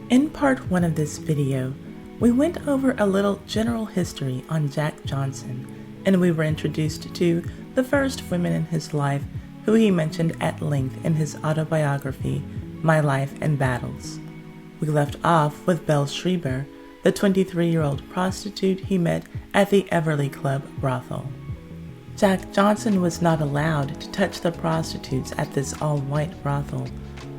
In part 1 of this video, we went over a little general history on Jack Johnson, and we were introduced to the first women in his life who he mentioned at length in his autobiography, My Life and Battles. We left off with Belle Schreiber, the 23-year-old prostitute he met at the Everly Club brothel. Jack Johnson was not allowed to touch the prostitutes at this all-white brothel,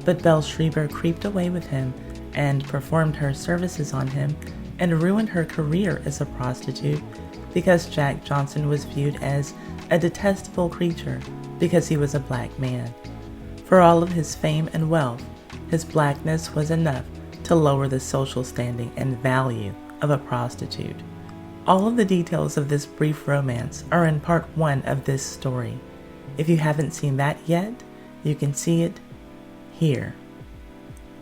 but Belle Schreiber creeped away with him and performed her services on him and ruined her career as a prostitute because Jack Johnson was viewed as a detestable creature because he was a black man. For all of his fame and wealth, his blackness was enough to lower the social standing and value of a prostitute. All of the details of this brief romance are in part 1 of this story. If you haven't seen that yet, you can see it here.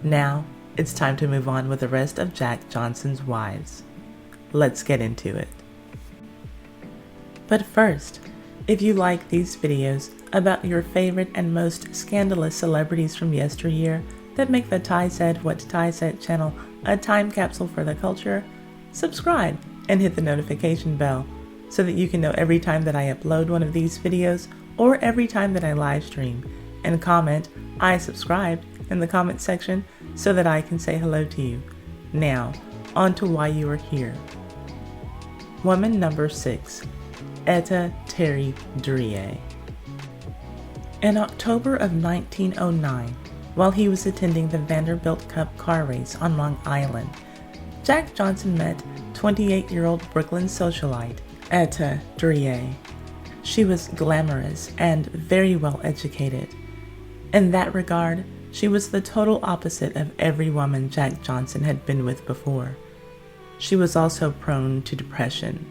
Now, it's time to move on with the rest of Jack Johnson's wives. Let's get into it. But first, if you like these videos about your favorite and most scandalous celebrities from yesteryear that make the Ty Said What Ty Said channel a time capsule for the culture, subscribe and hit the notification bell so that you can know every time that I upload one of these videos or every time that I live stream, and comment "I subscribed" in the comment section so that I can say hello to you. Now, on to why you are here. Woman number 6, Etta Terry Drie. In October of 1909, while he was attending the Vanderbilt Cup car race on Long Island, Jack Johnson met 28-year-old Brooklyn socialite Etta Drie. She was glamorous and very well educated. In that regard, she was the total opposite of every woman Jack Johnson had been with before. She was also prone to depression.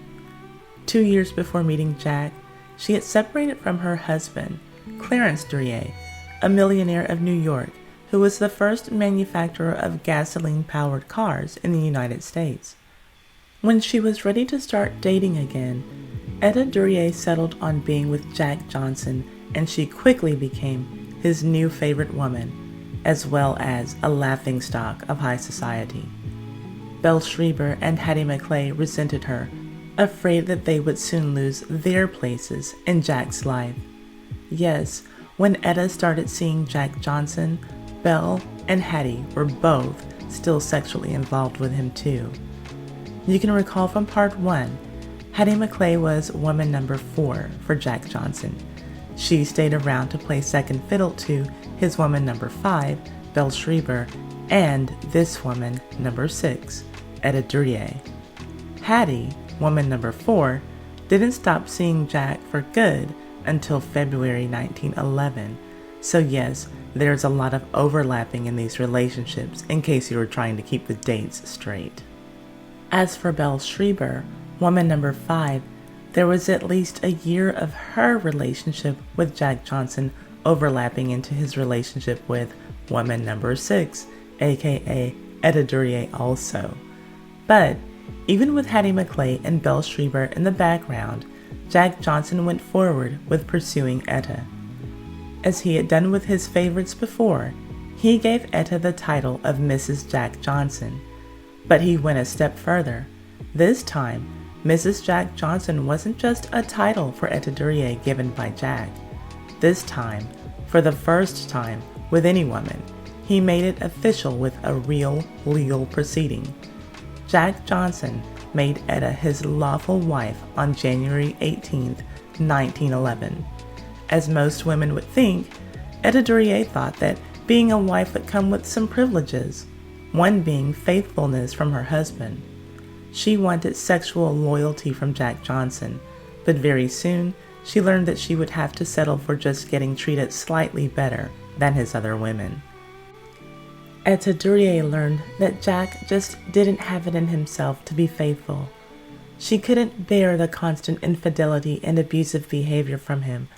2 years before meeting Jack, she had separated from her husband, Clarence Drie, a millionaire of New York who was the first manufacturer of gasoline-powered cars in the United States. When she was ready to start dating again, Etta Drie settled on being with Jack Johnson, and she quickly became his new favorite woman, as well as a laughingstock of high society. Belle Schreiber and Hattie McClay resented her, afraid that they would soon lose their places in Jack's life. Yes, when Etta started seeing Jack Johnson, Belle and Hattie were both still sexually involved with him too. You can recall from part 1, Hattie McClay was woman number 4 for Jack Johnson. She stayed around to play second fiddle to his woman number 5, Belle Schreiber, and this woman number 6, Etta Drie. Hattie, woman number 4, didn't stop seeing Jack for good until February 1911. So yes, there's a lot of overlapping in these relationships in case you were trying to keep the dates straight. As for Belle Schreiber, woman number 5, there was at least a year of her relationship with Jack Johnson overlapping into his relationship with woman number 6, aka Etta Drie also. But even with Hattie McClay and Belle Schreiber in the background, Jack Johnson went forward with pursuing Etta. As he had done with his favorites before, he gave Etta the title of Mrs. Jack Johnson. But he went a step further. This time, Mrs. Jack Johnson wasn't just a title for Etta Drie given by Jack. This time, for the first time with any woman, he made it official with a real legal proceeding. Jack Johnson made Etta his lawful wife on January 18, 1911. As most women would think, Etta Drie thought that being a wife would come with some privileges, one being faithfulness from her husband. She wanted sexual loyalty from Jack Johnson, but very soon she learned that she would have to settle for just getting treated slightly better than his other women. Etta Drie learned that Jack just didn't have it in himself to be faithful. She couldn't bear the constant infidelity and abusive behavior from him,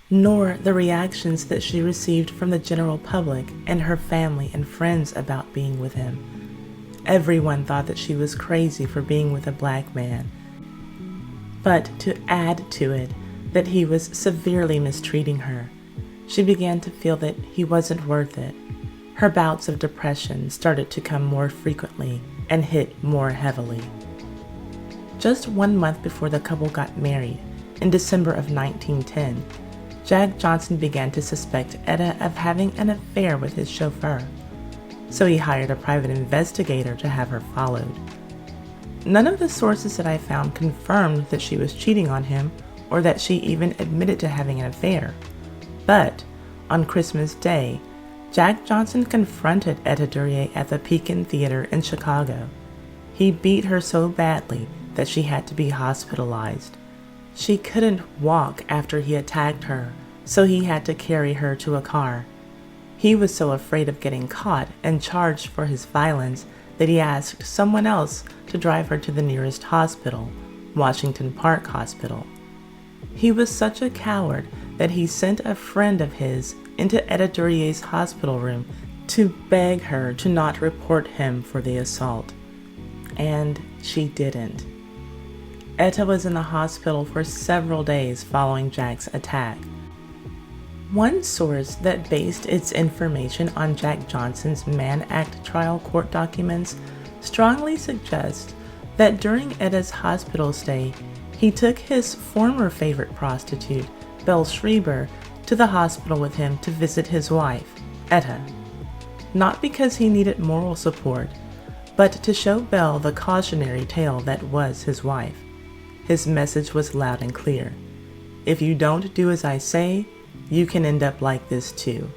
nor the reactions that she received from the general public and her family and friends about being with him. Everyone thought that she was crazy for being with a black man. But to add to it, that he was severely mistreating her, she began to feel that he wasn't worth it. Her bouts of depression started to come more frequently and hit more heavily. Just 1 month before the couple got married, in December of 1910, Jack Johnson began to suspect Etta of having an affair with his chauffeur, so he hired a private investigator to have her followed. None of the sources that I found confirmed that she was cheating on him or that she even admitted to having an affair. But on Christmas Day, Jack Johnson confronted Etta Duryea at the Pekin Theater in Chicago. He beat her so badly that she had to be hospitalized. She couldn't walk after he attacked her, so he had to carry her to a car. He was so afraid of getting caught and charged for his violence that he asked someone else to drive her to the nearest hospital, Washington Park Hospital. He was such a coward that he sent a friend of his into Etta Duryea's hospital room to beg her to not report him for the assault. And she didn't. Etta was in the hospital for several days following Jack's attack. One source that based its information on Jack Johnson's Mann Act trial court documents strongly suggests that during Etta's hospital stay, he took his former favorite prostitute, Belle Schreiber, to the hospital with him to visit his wife, Etta. Not because he needed moral support, but to show Belle the cautionary tale that was his wife. His message was loud and clear. If you don't do as I say, you can end up like this too.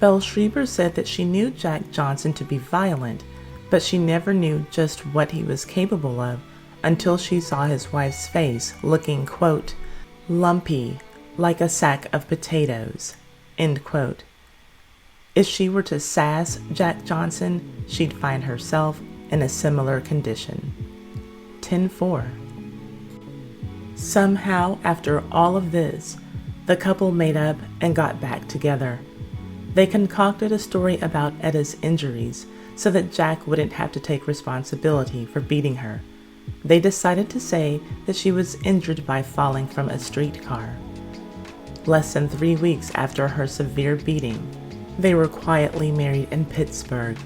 Belle Schreiber said that she knew Jack Johnson to be violent, but she never knew just what he was capable of until she saw his wife's face looking, quote, lumpy, like a sack of potatoes, end quote. If she were to sass Jack Johnson, she'd find herself in a similar condition. 10-4. Somehow, after all of this, the couple made up and got back together. They concocted a story about Etta's injuries so that Jack wouldn't have to take responsibility for beating her. They decided to say that she was injured by falling from a streetcar. Less than 3 weeks after her severe beating, they were quietly married in Pittsburgh.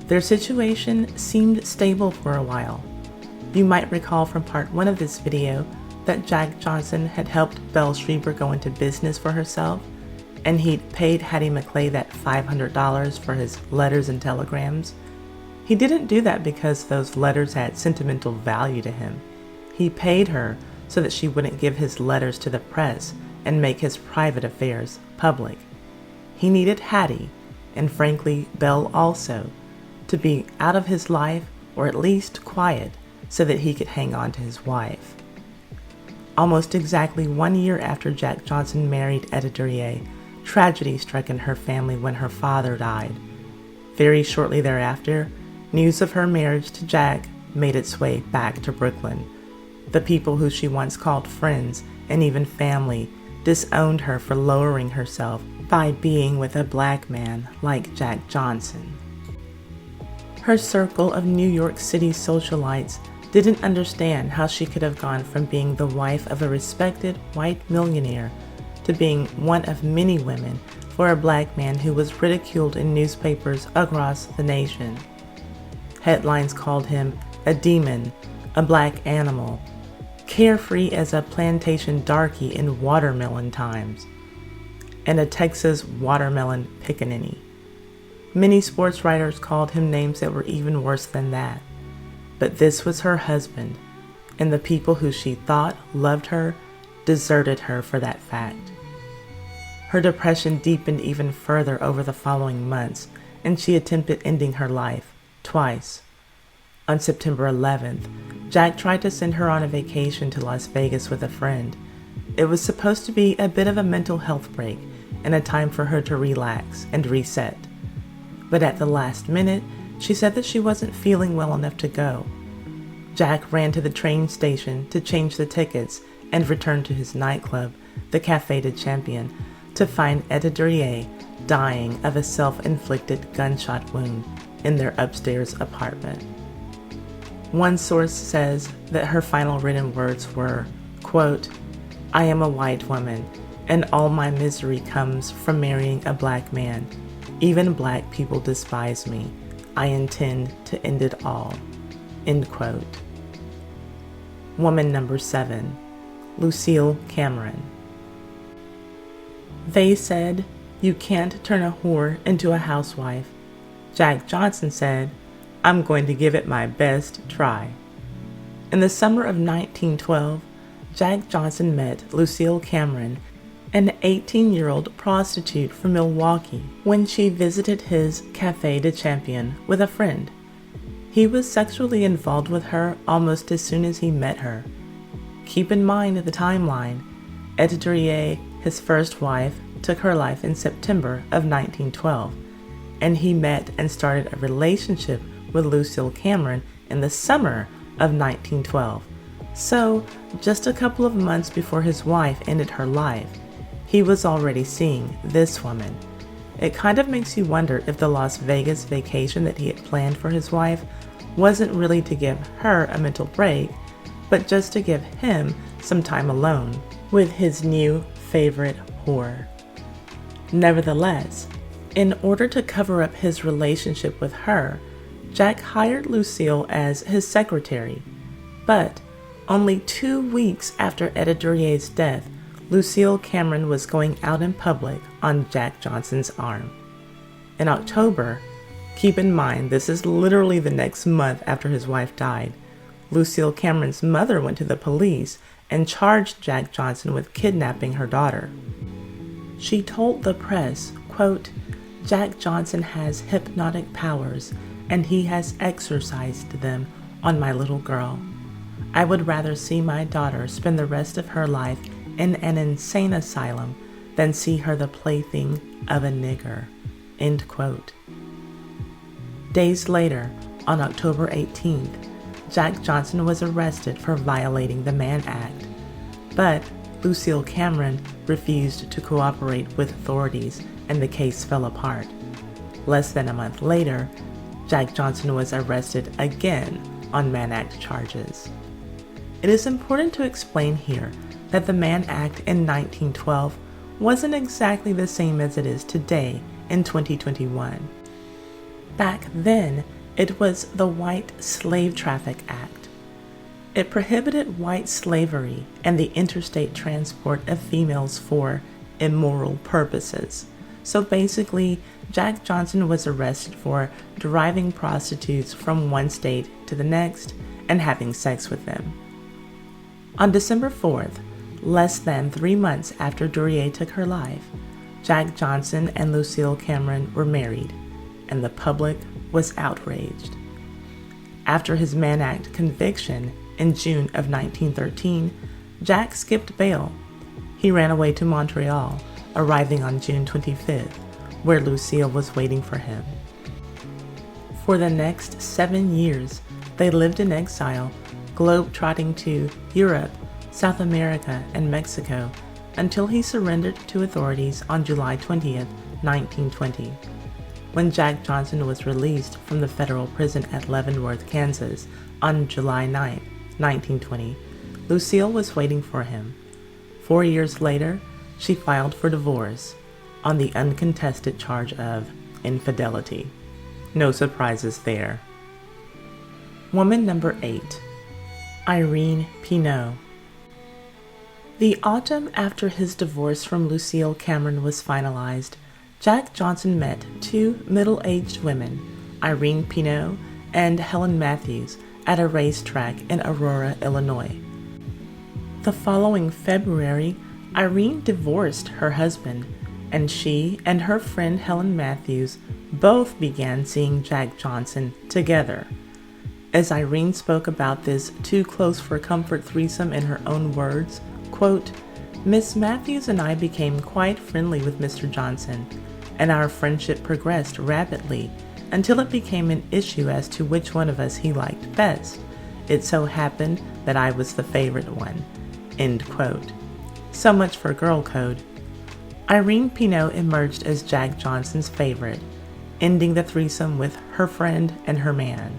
Their situation seemed stable for a while. You might recall from part 1 of this video that Jack Johnson had helped Belle Schreiber go into business for herself, and he'd paid Hattie McClay that $500 for his letters and telegrams. He didn't do that because those letters had sentimental value to him. He paid her so that she wouldn't give his letters to the press and make his private affairs public. He needed Hattie, and frankly Belle also, to be out of his life, or at least quiet, so that he could hang on to his wife. Almost exactly 1 year after Jack Johnson married Etta Duryea, tragedy struck in her family when her father died. Very shortly thereafter, news of her marriage to Jack made its way back to Brooklyn. The people who she once called friends and even family disowned her for lowering herself by being with a black man like Jack Johnson. Her circle of New York City socialites didn't understand how she could have gone from being the wife of a respected white millionaire to being one of many women for a black man who was ridiculed in newspapers across the nation. Headlines called him a demon, a black animal, carefree as a plantation darky in watermelon times, and a Texas watermelon pickaninny. Many sports writers called him names that were even worse than that. But this was her husband, and the people who she thought loved her deserted her for that fact. Her depression deepened even further over the following months, and she attempted ending her life twice. On September 11th, Jack tried to send her on a vacation to Las Vegas with a friend. It was supposed to be a bit of a mental health break and a time for her to relax and reset. But at the last minute, she said that she wasn't feeling well enough to go. Jack ran to the train station to change the tickets and returned to his nightclub, the Café de Champion, to find Etta Duryea dying of a self-inflicted gunshot wound in their upstairs apartment. One source says that her final written words were, quote, "I am a white woman, and all my misery comes from marrying a black man. Even black people despise me. I intend to end it all. End quote. Woman number 7, Lucille Cameron. They said, "You can't turn a whore into a housewife." Jack Johnson said, "I'm going to give it my best try." In the summer of 1912, Jack Johnson met Lucille Cameron, an 18-year-old prostitute from Milwaukee, when she visited his Café de Champion with a friend. He was sexually involved with her almost as soon as he met her. Keep in mind the timeline. Edith, his first wife, took her life in September of 1912, and he met and started a relationship with Lucille Cameron in the summer of 1912. So, just a couple of months before his wife ended her life, he was already seeing this woman. It kind of makes you wonder if the Las Vegas vacation that he had planned for his wife wasn't really to give her a mental break, but just to give him some time alone with his new favorite whore. Nevertheless, in order to cover up his relationship with her, Jack hired Lucille as his secretary. But only 2 weeks after Edith death, Lucille Cameron was going out in public on Jack Johnson's arm. In October, keep in mind this is literally the next month after his wife died, Lucille Cameron's mother went to the police and charged Jack Johnson with kidnapping her daughter. She told the press, quote, "Jack Johnson has hypnotic powers and he has exercised them on my little girl. I would rather see my daughter spend the rest of her life in an insane asylum than see her the plaything of a nigger." End quote. Days later, on October 18th, Jack Johnson was arrested for violating the Mann Act. But Lucille Cameron refused to cooperate with authorities and the case fell apart. Less than a month later, Jack Johnson was arrested again on Mann Act charges. It is important to explain here that the Mann Act in 1912 wasn't exactly the same as it is today in 2021. Back then, it was the White Slave Traffic Act. It prohibited white slavery and the interstate transport of females for immoral purposes. So basically, Jack Johnson was arrested for driving prostitutes from one state to the next and having sex with them. On December 4th, less than 3 months after Duryea took her life, Jack Johnson and Lucille Cameron were married, and the public was outraged. After his Mann Act conviction in June of 1913, Jack skipped bail. He ran away to Montreal, arriving on June 25th, where Lucille was waiting for him. For the next 7 years, they lived in exile, globe-trotting to Europe, South America, and Mexico, until he surrendered to authorities on July 20th, 1920. When Jack Johnson was released from the federal prison at Leavenworth, Kansas, on July 9, 1920, Lucille was waiting for him. 4 years later, she filed for divorce on the uncontested charge of infidelity. No surprises there. Woman number 8, Irene Pinot. The autumn after his divorce from Lucille Cameron was finalized, Jack Johnson met 2 middle-aged women, Irene Pinot and Helen Matthews, at a racetrack in Aurora, Illinois. The following February, Irene divorced her husband, and she and her friend Helen Matthews both began seeing Jack Johnson together. As Irene spoke about this too-close-for-comfort threesome in her own words, quote, "Miss Matthews and I became quite friendly with Mr. Johnson, and our friendship progressed rapidly until it became an issue as to which one of us he liked best. It so happened that I was the favorite one." End quote. So much for girl code. Irene Pinot emerged as Jack Johnson's favorite, ending the threesome with her friend and her man.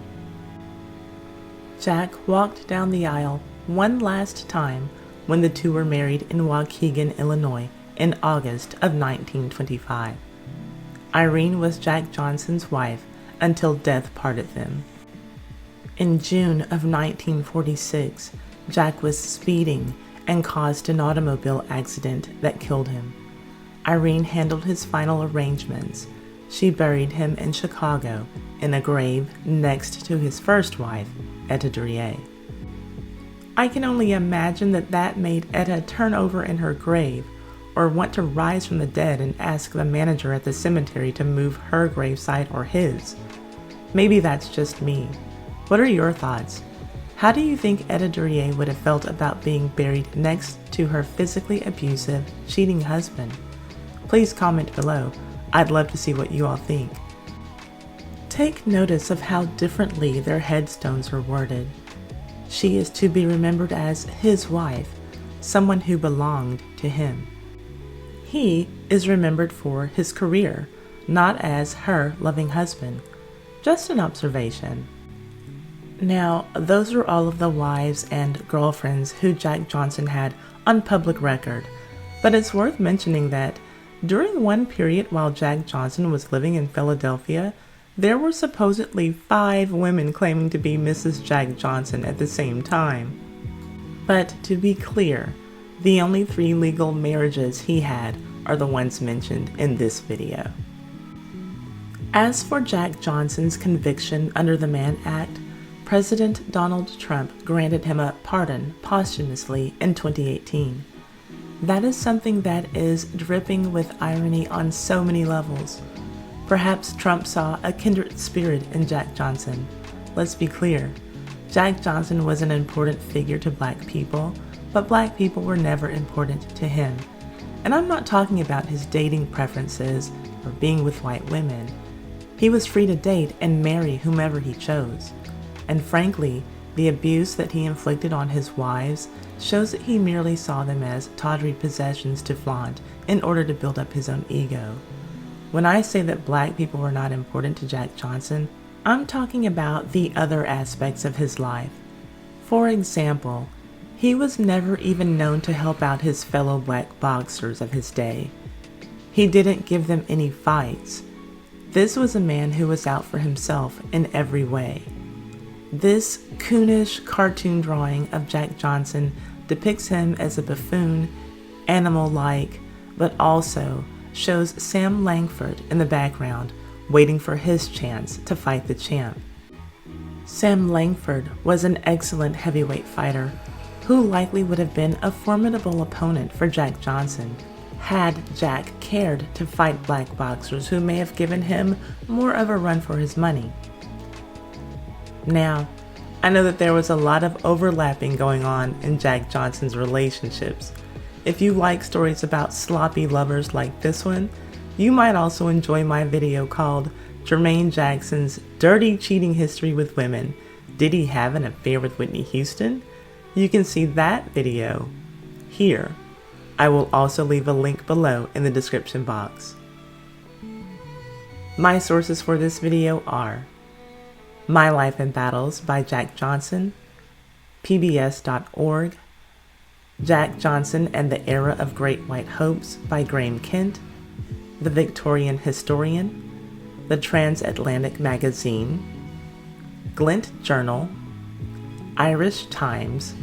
Jack walked down the aisle one last time when the two were married in Waukegan, Illinois, in August of 1925. Irene was Jack Johnson's wife until death parted them. In June of 1946, Jack was speeding and caused an automobile accident that killed him. Irene handled his final arrangements. She buried him in Chicago in a grave next to his first wife, Pt2. I can only imagine that made Etta turn over in her grave or want to rise from the dead and ask the manager at the cemetery to move her gravesite or his. Maybe that's just me. What are your thoughts? How do you think Pt2 would have felt about being buried next to her physically abusive, cheating husband? Please comment below. I'd love to see what you all think. Take notice of how differently their headstones are worded. She is to be remembered as his wife, someone who belonged to him. He is remembered for his career, not as her loving husband. Just an observation. Now, those are all of the wives and girlfriends who Jack Johnson had on public record, but it's worth mentioning that during one period while Jack Johnson was living in Philadelphia, there were supposedly 5 women claiming to be Mrs. Jack Johnson at the same time. But to be clear, the only 3 legal marriages he had are the ones mentioned in this video. As for Jack Johnson's conviction under the Mann Act, President Donald Trump granted him a pardon posthumously in 2018. That is something that is dripping with irony on so many levels. Perhaps Trump saw a kindred spirit in Jack Johnson. Let's be clear, Jack Johnson was an important figure to Black people, but Black people were never important to him. And I'm not talking about his dating preferences or being with white women. He was free to date and marry whomever he chose. And frankly, the abuse that he inflicted on his wives shows that he merely saw them as tawdry possessions to flaunt in order to build up his own ego. When I say that Black people were not important to Jack Johnson, I'm talking about the other aspects of his life. For example, he was never even known to help out his fellow Black boxers of his day. He didn't give them any fights. This was a man who was out for himself in every way. This coonish cartoon drawing of Jack Johnson depicts him as a buffoon, animal-like, but also shows Sam Langford in the background, waiting for his chance to fight the champ. Sam Langford was an excellent heavyweight fighter who likely would have been a formidable opponent for Jack Johnson had Jack cared to fight Black boxers who may have given him more of a run for his money. Now, I know that there was a lot of overlapping going on in Jack Johnson's relationships. If you like stories about sloppy lovers like this one, you might also enjoy my video called Jermaine Jackson's Dirty Cheating History with Women. Did he have an affair with Whitney Houston? You can see that video here. I will also leave a link below in the description box. My sources for this video are My Life in Battles by Jack Johnson, PBS.org, Jack Johnson and the Era of Great White Hopes by Graham Kent, The Victorian Historian, The Transatlantic Magazine, Glint Journal, Irish Times,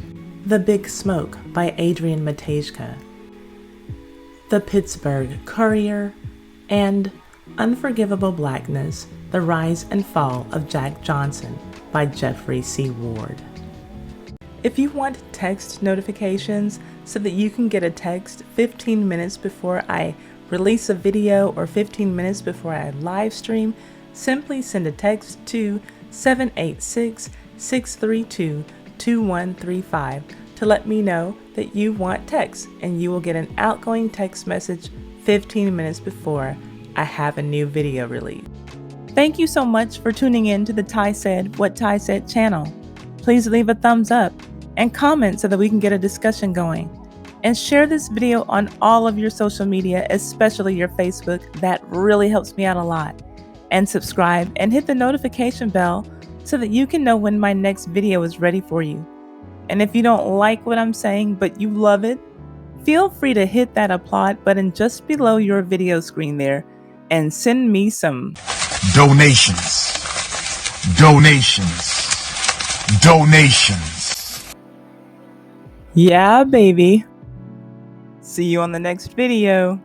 The Big Smoke by Adrian Matejka, The Pittsburgh Courier, and Unforgivable Blackness, The Rise and Fall of Jack Johnson by Jeffrey C. Ward. If you want text notifications so that you can get a text 15 minutes before I release a video or 15 minutes before I live stream, simply send a text to 786-632-2135 to let me know that you want text, and you will get an outgoing text message 15 minutes before I have a new video release. Thank you so much for tuning in to the Ty Said What Ty Said channel. Please leave a thumbs up and comment so that we can get a discussion going. And share this video on all of your social media, especially your Facebook. That really helps me out a lot. And subscribe and hit the notification bell so that you can know when my next video is ready for you. And if you don't like what I'm saying, but you love it, feel free to hit that applaud button just below your video screen there. and send me some donations. Donations. Donations. Yeah, baby. See you on the next video.